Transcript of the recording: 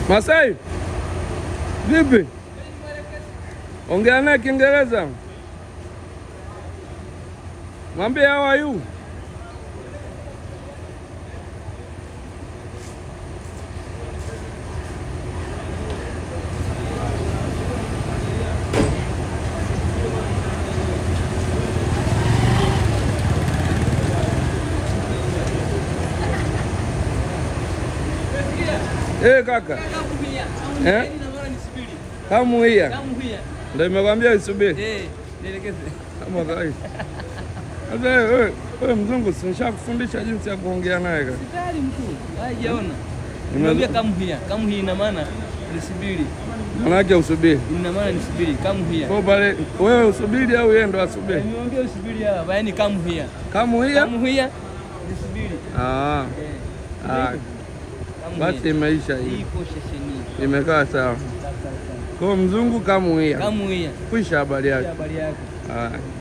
Masai, vipi? Ongea naye Kiingereza. Mwambie how are you? Kaka. Kamu hia. Ndio nimekwambia usubiri. Nielekeze. Kama kawaida. Sasa wewe mzungu sinishakufundisha jinsi ya kuongea naye kaka. Sikali mkuu. Hajaona. Nimwambia kamu hia. Kamu hii ina maana nisubiri. Maana yake usubiri. Ina maana nisubiri kamu hia. Kwa pale wewe usubiri au yeye ndo asubiri? Nimwambia usubiri hapa, yaani kamu hia. Kamu hia? Kamu hia nisubiri. Basi imeisha hii. Ipo shesheni. Imekaa sawa. Kwa mzungu kamu hia. Kamu hia. Kwisha habari yake. Habari yake.